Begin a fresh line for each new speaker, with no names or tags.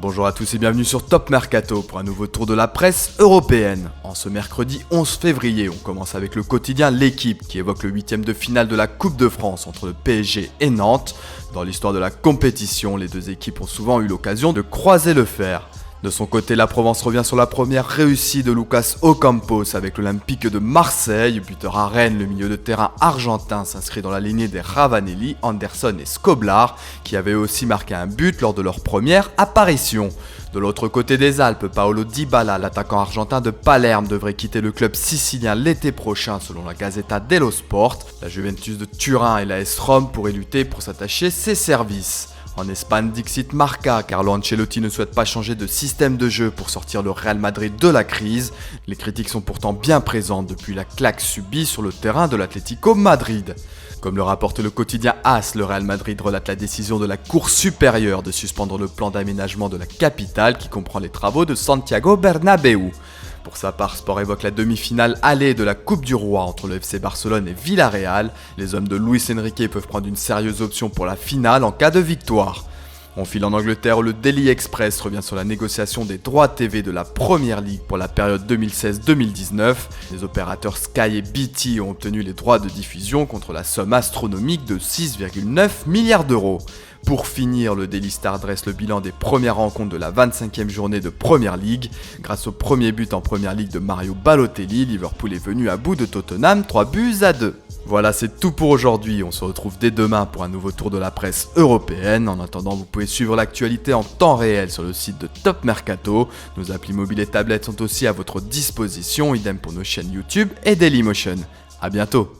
Bonjour à tous et bienvenue sur Top Mercato pour un nouveau tour de la presse européenne. En ce mercredi 11 février, on commence avec le quotidien L'Équipe qui évoque le 8e de finale de la Coupe de France entre le PSG et Nantes. Dans l'histoire de la compétition, les deux équipes ont souvent eu l'occasion de croiser le fer. De son côté, la Provence revient sur la première réussite de Lucas Ocampos avec l'Olympique de Marseille. Buteur à Rennes, le milieu de terrain argentin s'inscrit dans la lignée des Ravanelli, Anderson et Skoblar, qui avaient aussi marqué un but lors de leur première apparition. De l'autre côté des Alpes, Paolo Dybala, l'attaquant argentin de Palerme, devrait quitter le club sicilien l'été prochain selon la Gazzetta dello Sport. La Juventus de Turin et la AS Rome pourraient lutter pour s'attacher ses services. En Espagne, Dixit Marca, Carlo Ancelotti ne souhaite pas changer de système de jeu pour sortir le Real Madrid de la crise. Les critiques sont pourtant bien présentes depuis la claque subie sur le terrain de l'Atlético Madrid. Comme le rapporte le quotidien AS, le Real Madrid relate la décision de la Cour supérieure de suspendre le plan d'aménagement de la capitale qui comprend les travaux de Santiago Bernabéu. Pour sa part, Sport évoque la demi-finale allée de la Coupe du Roi entre le FC Barcelone et Villarreal. Les hommes de Luis Enrique peuvent prendre une sérieuse option pour la finale en cas de victoire. On file en Angleterre où le Daily Express revient sur la négociation des droits TV de la Premier League pour la période 2016-2019. Les opérateurs Sky et BT ont obtenu les droits de diffusion contre la somme astronomique de 6,9 milliards d'euros. Pour finir, le Daily Star dresse le bilan des premières rencontres de la 25e journée de Premier League. Grâce au premier but en Premier League de Mario Balotelli, Liverpool est venu à bout de Tottenham 3-2. Voilà, c'est tout pour aujourd'hui. On se retrouve dès demain pour un nouveau tour de la presse européenne. En attendant, vous pouvez suivre l'actualité en temps réel sur le site de Top Mercato. Nos applis mobiles et tablettes sont aussi à votre disposition, idem pour nos chaînes YouTube et Dailymotion. A bientôt.